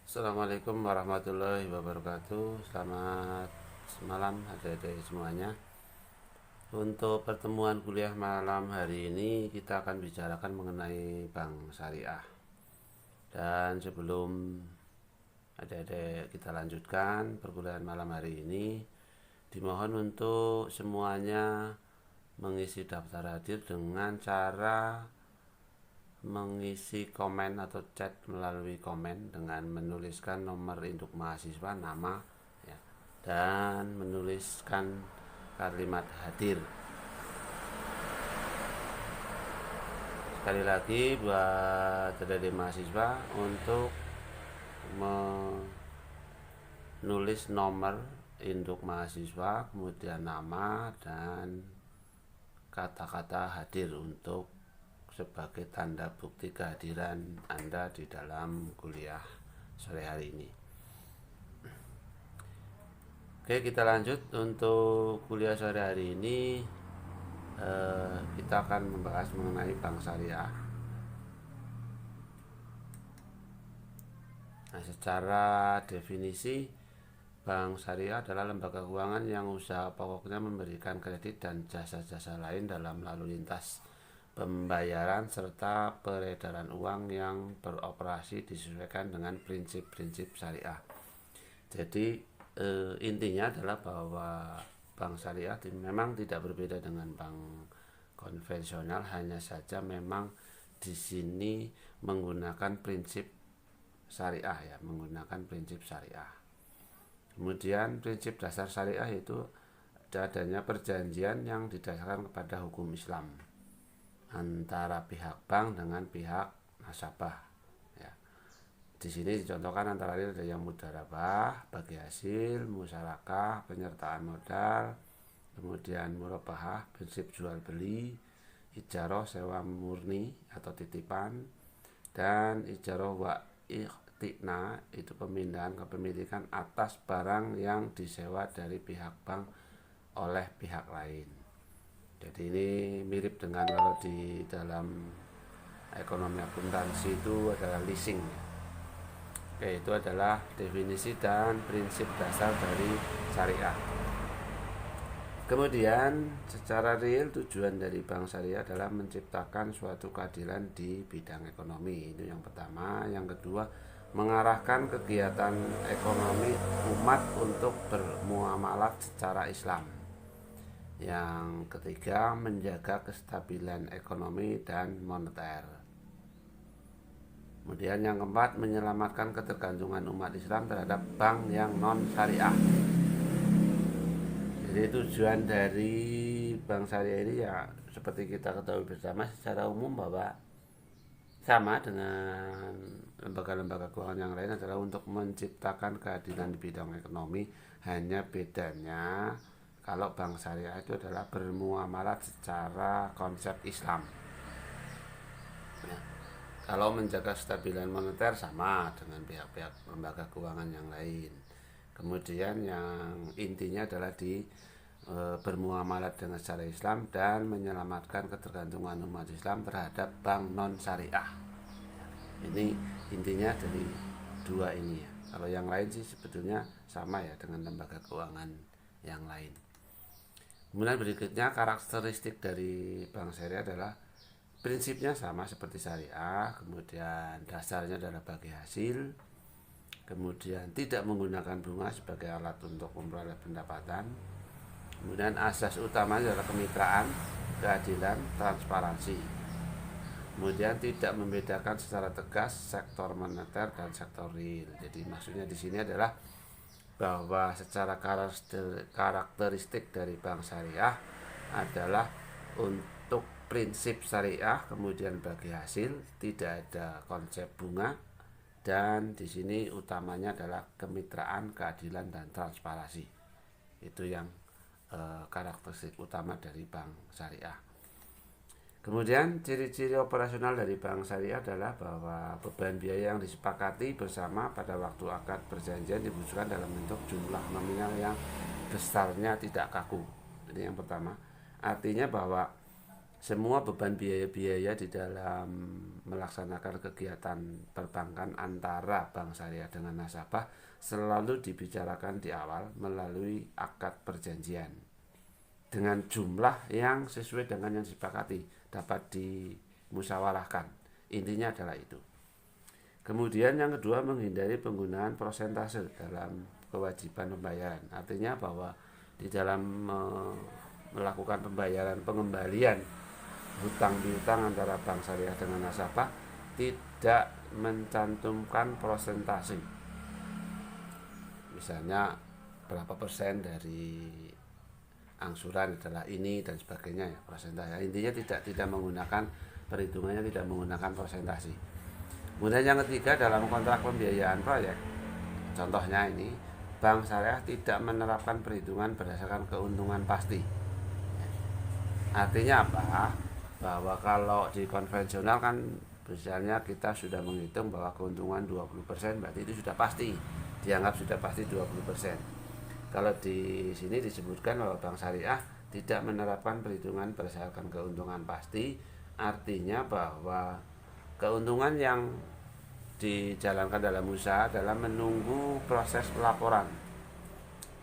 Assalamualaikum warahmatullahi wabarakatuh. Selamat malam adik-adik semuanya. Untuk pertemuan kuliah malam hari ini kita akan bicarakan mengenai bank syariah. Dan sebelum adik-adik kita lanjutkan perkuliahan malam hari ini, dimohon untuk semuanya mengisi daftar hadir dengan cara mengisi komen atau chat melalui komen dengan menuliskan nomor induk mahasiswa, nama ya, dan menuliskan kalimat hadir. Sekali lagi buat adik mahasiswa untuk menulis nomor induk mahasiswa, kemudian nama dan kata-kata hadir untuk sebagai tanda bukti kehadiran Anda di dalam kuliah sore hari ini. Oke, kita lanjut untuk kuliah sore hari ini. Kita akan membahas mengenai bank syariah. Nah, secara definisi, bank syariah adalah lembaga keuangan yang usaha pokoknya memberikan kredit dan jasa-jasa lain dalam lalu lintas pembayaran serta peredaran uang yang beroperasi disesuaikan dengan prinsip-prinsip syariah. Jadi intinya adalah bahwa bank syariah memang tidak berbeda dengan bank konvensional, hanya saja memang di sini menggunakan prinsip syariah ya, menggunakan prinsip syariah. Kemudian prinsip dasar syariah itu adanya perjanjian yang didasarkan kepada hukum Islam antara pihak bank dengan pihak nasabah ya. Di sini dicontohkan antara lain ada yang mudharabah, bagi hasil, musyarakah, penyertaan modal, kemudian murabahah, prinsip jual beli, ijarah sewa murni atau titipan, dan ijarah wa ikhtina itu pemindahan kepemilikan atas barang yang disewa dari pihak bank oleh pihak lain. Jadi ini mirip dengan kalau di dalam ekonomi akuntansi itu adalah leasing. Oke, itu adalah definisi dan prinsip dasar dari syariah. Kemudian secara real tujuan dari bank syariah adalah menciptakan suatu keadilan di bidang ekonomi. Itu yang pertama. Yang kedua, mengarahkan kegiatan ekonomi umat untuk bermuamalat secara Islam. Yang ketiga, menjaga kestabilan ekonomi dan moneter. Kemudian yang keempat, menyelamatkan ketergantungan umat Islam terhadap bank yang non syariah. Jadi tujuan dari bank syariah ini ya seperti kita ketahui bersama secara umum bahwa sama dengan lembaga-lembaga keuangan yang lain adalah untuk menciptakan keadilan di bidang ekonomi. Hanya bedanya kalau bank syariah itu adalah bermuamalat secara konsep Islam ya. Kalau menjaga kestabilan moneter sama dengan pihak-pihak lembaga keuangan yang lain. Kemudian yang intinya adalah di bermuamalat dengan secara Islam dan menyelamatkan ketergantungan umat Islam terhadap bank non syariah. Ini intinya dari dua ini ya. Kalau yang lain sih sebetulnya sama ya dengan lembaga keuangan yang lain. Kemudian berikutnya karakteristik dari bank syariah adalah prinsipnya sama seperti syariah, kemudian dasarnya adalah bagi hasil, kemudian tidak menggunakan bunga sebagai alat untuk memperoleh pendapatan, kemudian asas utamanya adalah kemitraan, keadilan, transparansi, kemudian tidak membedakan secara tegas sektor moneter dan sektor real. Jadi maksudnya di sini adalah bahwa secara karakteristik dari bank syariah adalah untuk prinsip syariah, kemudian bagi hasil, tidak ada konsep bunga, dan di sini utamanya adalah kemitraan, keadilan, dan transparansi. Itu yang karakteristik utama dari bank syariah. Kemudian ciri-ciri operasional dari bank syariah adalah bahwa beban biaya yang disepakati bersama pada waktu akad perjanjian diwujudkan dalam bentuk jumlah nominal yang besarnya tidak kaku. Ini yang pertama. Artinya bahwa semua beban biaya-biaya di dalam melaksanakan kegiatan perbankan antara bank syariah dengan nasabah selalu dibicarakan di awal melalui akad perjanjian dengan jumlah yang sesuai dengan yang disepakati, dapat dimusyawarahkan. Intinya adalah itu. Kemudian yang kedua, menghindari penggunaan persentase dalam kewajiban pembayaran. Artinya bahwa di dalam melakukan pembayaran pengembalian hutang piutang antara bank syariah dengan nasabah tidak mencantumkan persentase. Misalnya berapa persen dari angsuran adalah ini dan sebagainya, ya, persentase. Intinya tidak menggunakan perhitungannya, tidak menggunakan persentase. Kemudian yang ketiga, dalam kontrak pembiayaan proyek, contohnya ini, bank syariah tidak menerapkan perhitungan berdasarkan keuntungan pasti. Artinya apa? Bahwa kalau di konvensional kan misalnya kita sudah menghitung bahwa keuntungan 20%, berarti itu sudah pasti, dianggap sudah pasti 20%. Kalau di sini disebutkan bahwa bank syariah tidak menerapkan perhitungan berdasarkan keuntungan pasti, artinya bahwa keuntungan yang dijalankan dalam usaha adalah menunggu proses pelaporan.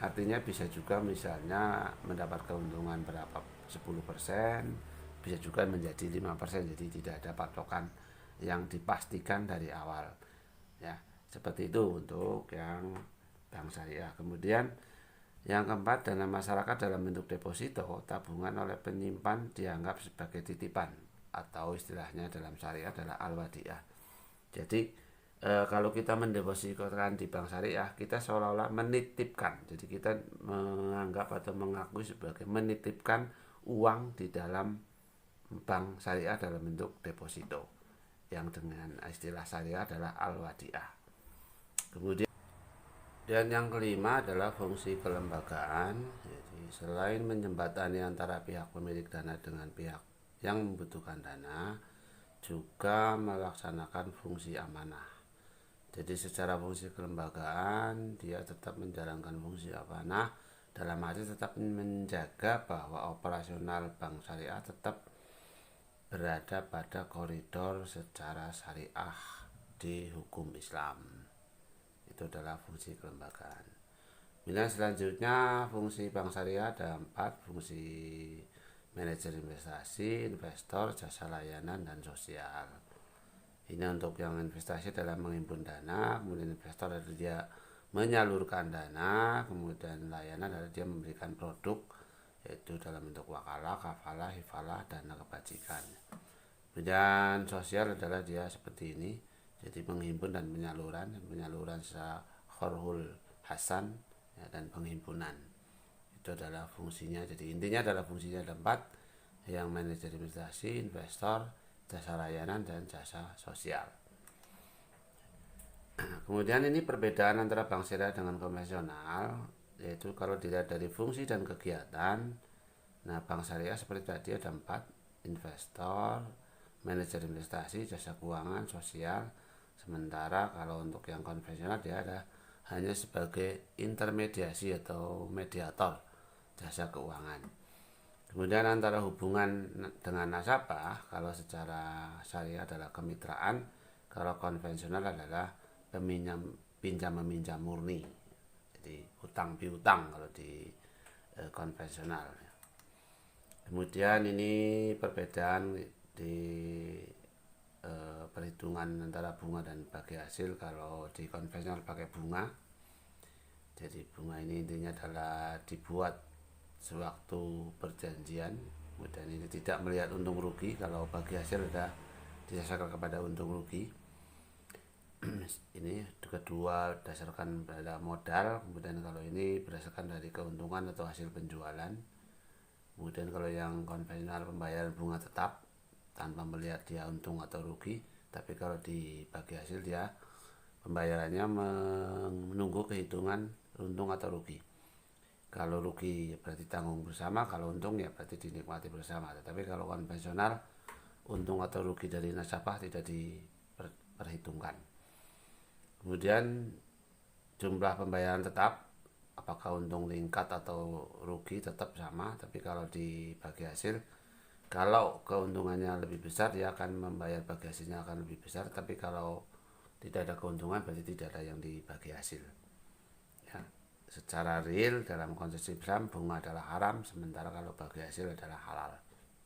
Artinya bisa juga misalnya mendapat keuntungan berapa, 10%, bisa juga menjadi 5%. Jadi tidak ada patokan yang dipastikan dari awal. Ya, seperti itu untuk yang bank syariah. Kemudian yang keempat, dana masyarakat dalam bentuk deposito tabungan oleh penyimpan dianggap sebagai titipan, atau istilahnya dalam syariah adalah al-wadiah. Jadi kalau kita mendepositokan di bank syariah, kita seolah-olah menitipkan. Jadi kita menganggap atau mengakui sebagai menitipkan uang di dalam bank syariah dalam bentuk deposito, yang dengan istilah syariah adalah al-wadiah. Kemudian dan yang kelima adalah fungsi kelembagaan. Jadi selain menjembatani antara pihak pemilik dana dengan pihak yang membutuhkan dana, juga melaksanakan fungsi amanah. Jadi secara fungsi kelembagaan dia tetap menjalankan fungsi amanah, dalam arti tetap menjaga bahwa operasional bank syariah tetap berada pada koridor secara syariah di hukum Islam. Itu adalah fungsi kelembagaan. Kemudian selanjutnya fungsi bank syariah ada 4, fungsi manajer investasi, investor, jasa layanan, dan sosial. Ini untuk yang investasi dalam menghimpun dana, kemudian investor adalah dia menyalurkan dana, kemudian layanan adalah dia memberikan produk, yaitu dalam bentuk wakalah, kafalah, hifalah, dana kebajikan. Kemudian sosial adalah dia seperti ini, jadi menghimpun dan penyaluran secara khorhul hasan, ya, dan penghimpunan. Itu adalah fungsinya. Jadi intinya adalah fungsinya ada 4, yang manajer investasi, investor, jasa layanan, dan jasa sosial. Kemudian ini perbedaan antara bank syariah dengan konvensional, yaitu kalau dilihat dari fungsi dan kegiatan. Nah, bank syariah seperti tadi ada 4, investor, manajer investasi, jasa keuangan, sosial. Sementara kalau untuk yang konvensional dia ada hanya sebagai intermediasi atau mediator jasa keuangan. Kemudian antara hubungan dengan nasabah, kalau secara syariah adalah kemitraan, kalau konvensional adalah pinjam meminjam murni. Jadi hutang piutang kalau di konvensional. Kemudian ini perbedaan di perhitungan antara bunga dan bagi hasil. Kalau di konvensional pakai bunga, jadi bunga ini intinya adalah dibuat sewaktu perjanjian, kemudian ini tidak melihat untung rugi. Kalau bagi hasil sudah didasarkan kepada untung rugi. Ini kedua berdasarkan pada modal, kemudian kalau ini berdasarkan dari keuntungan atau hasil penjualan. Kemudian kalau yang konvensional pembayaran bunga tetap tanpa melihat dia untung atau rugi, tapi kalau di bagi hasil dia pembayarannya menunggu kehitungan untung atau rugi. Kalau rugi berarti tanggung bersama, kalau untung ya berarti dinikmati bersama. Tetapi kalau konvensional, untung atau rugi dari nasabah tidak diperhitungkan. Kemudian jumlah pembayaran tetap, apakah untung meningkat atau rugi tetap sama. Tapi kalau dibagi hasil, Kalau keuntungannya lebih besar, dia akan membayar bagi hasilnya akan lebih besar. Tapi kalau tidak ada keuntungan, berarti tidak ada yang dibagi hasil. Ya. Secara real dalam konsepsi Islam, bunga adalah haram, sementara kalau bagi hasil adalah halal.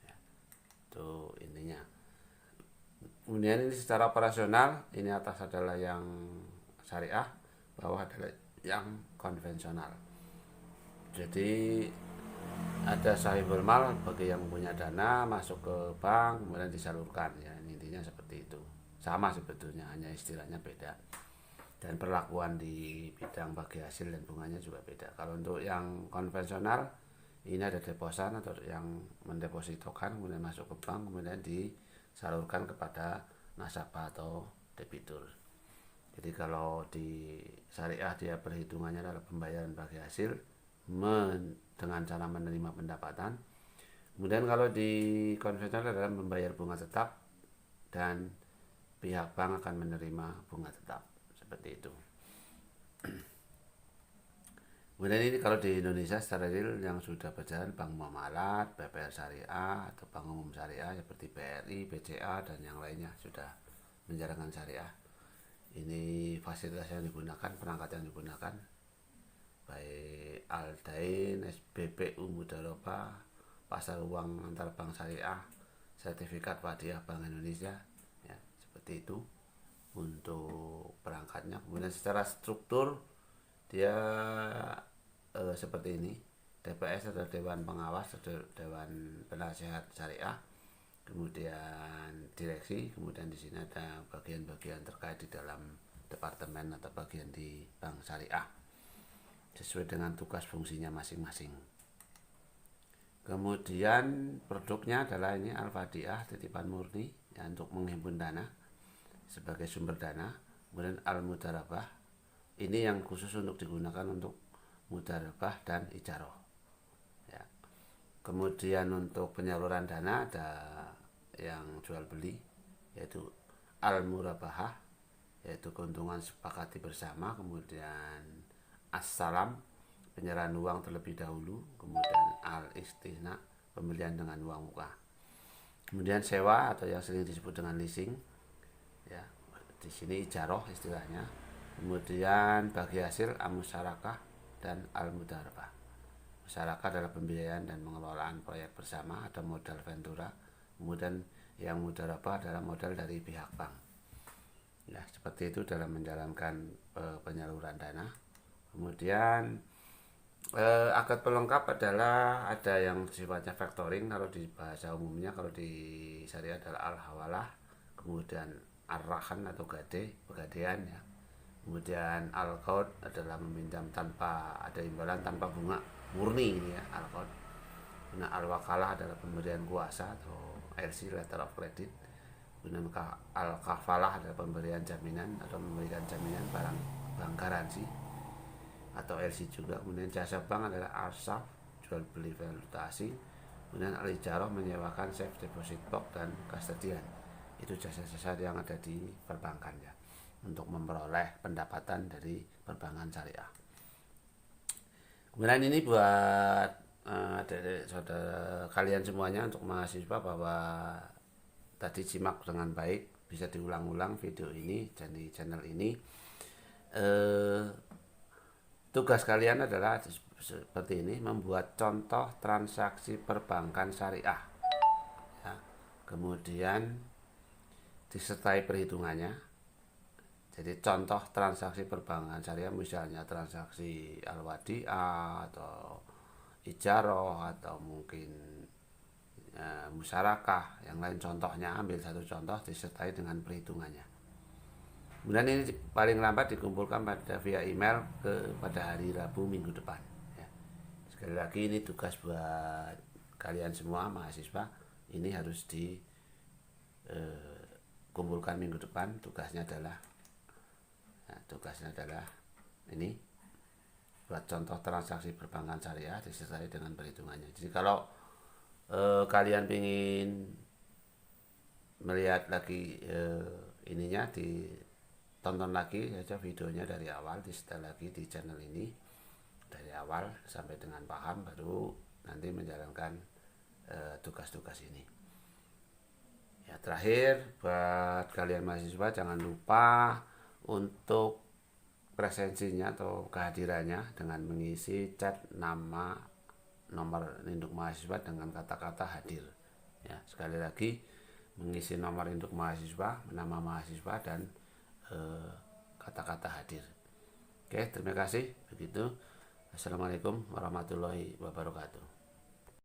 Ya. Itu intinya. Kemudian ini secara operasional, ini atas adalah yang syariah, bawah adalah yang konvensional. Jadi ada sahibul mal bagi yang punya dana masuk ke bank kemudian disalurkan, ya intinya seperti itu. Sama sebetulnya, hanya istilahnya beda. Dan perlakuan di bidang bagi hasil dan bunganya juga beda. Kalau untuk yang konvensional ini ada deposan atau yang mendepositokan kemudian masuk ke bank kemudian disalurkan kepada nasabah atau debitur. Jadi kalau di syariah dia perhitungannya adalah pembayaran bagi hasil dengan cara menerima pendapatan. Kemudian kalau di konvensional adalah membayar bunga tetap dan pihak bank akan menerima bunga tetap, seperti itu. Kemudian ini kalau di Indonesia secara real yang sudah berjalan Bank Muamalat, BPR Syariah atau Bank Umum Syariah seperti BRI, BCA dan yang lainnya sudah menjalankan syariah. Ini fasilitas yang digunakan, perangkat yang digunakan baik Aldain, SBPU Mudharabah, pasar uang antar bank syariah, sertifikat Wadiah Bank Indonesia, ya seperti itu untuk perangkatnya. Kemudian secara struktur dia seperti ini. DPS adalah Dewan Pengawas, Dewan Penasehat Syariah, kemudian direksi, kemudian di sini ada bagian-bagian terkait di dalam departemen atau bagian di bank syariah sesuai dengan tugas fungsinya masing-masing. Kemudian produknya adalah ini Al-Fadiah, titipan murni ya, untuk menghimpun dana sebagai sumber dana. Kemudian Al-Mudharabah, ini yang khusus untuk digunakan untuk mudharabah dan ijaroh. Ya. Kemudian untuk penyaluran dana ada yang jual beli, yaitu Al-Murabahah, yaitu keuntungan sepakati bersama. Kemudian As-Salam, penyerahan uang terlebih dahulu. Kemudian Al-Istihna, pembelian dengan uang muka. Kemudian sewa atau yang sering disebut dengan leasing, ya di sini ijaroh istilahnya. Kemudian bagi hasil Al-Musyarakah dan Al-Mudharabah. Musyarakah adalah pembiayaan dan pengelolaan proyek bersama, ada modal ventura. Kemudian yang Mudharabah adalah modal dari pihak bank. Ya, seperti itu dalam menjalankan penyaluran dana. Kemudian akad pelengkap adalah ada yang sifatnya factoring kalau di bahasa umumnya, kalau di syariah adalah al-hawalah, kemudian ar-rahan atau pegadaian ya. Kemudian al-qaud adalah meminjam tanpa ada imbalan, tanpa bunga, murni ini ya al-qaud. Nah, al-wakalah adalah pemberian kuasa atau LC, letter of credit. Kemudian al-kafalah adalah pemberian jaminan atau memberikan jaminan barang bank garansi atau LC juga. Kemudian jasa bank adalah arsaf, jual beli valuta asing. Kemudian al-ijarah menyewakan safe deposit box dan kustodian. Itu jasa-jasa yang ada di perbankan ya, untuk memperoleh pendapatan dari perbankan syariah. Kemudian ini buat saudara kalian semuanya, untuk mahasiswa, bahwa tadi simak dengan baik, bisa diulang-ulang video ini di channel ini. Tugas kalian adalah seperti ini, membuat contoh transaksi perbankan syariah ya. Kemudian disertai perhitungannya. Jadi contoh transaksi perbankan syariah, misalnya transaksi al-wadi'ah atau ijaroh atau mungkin musyarakah, yang lain contohnya, ambil satu contoh disertai dengan perhitungannya. Kemudian ini paling lambat dikumpulkan via email pada hari Rabu minggu depan ya. Sekali lagi ini tugas buat kalian semua mahasiswa, ini harus dikumpulkan minggu depan. Tugasnya adalah ini, buat contoh transaksi perbankan syariah disertai dengan perhitungannya. Jadi kalau kalian ingin melihat lagi ininya, ditonton lagi saja videonya dari awal, disetel lagi di channel ini dari awal sampai dengan paham, baru nanti menjalankan tugas-tugas ini. Ya, terakhir buat kalian mahasiswa jangan lupa untuk presensinya atau kehadirannya dengan mengisi chat nama nomor induk mahasiswa dengan kata-kata hadir. Ya, sekali lagi mengisi nomor induk mahasiswa, nama mahasiswa dan kata-kata hadir. Oke, terima kasih. Begitu. Assalamualaikum warahmatullahi wabarakatuh.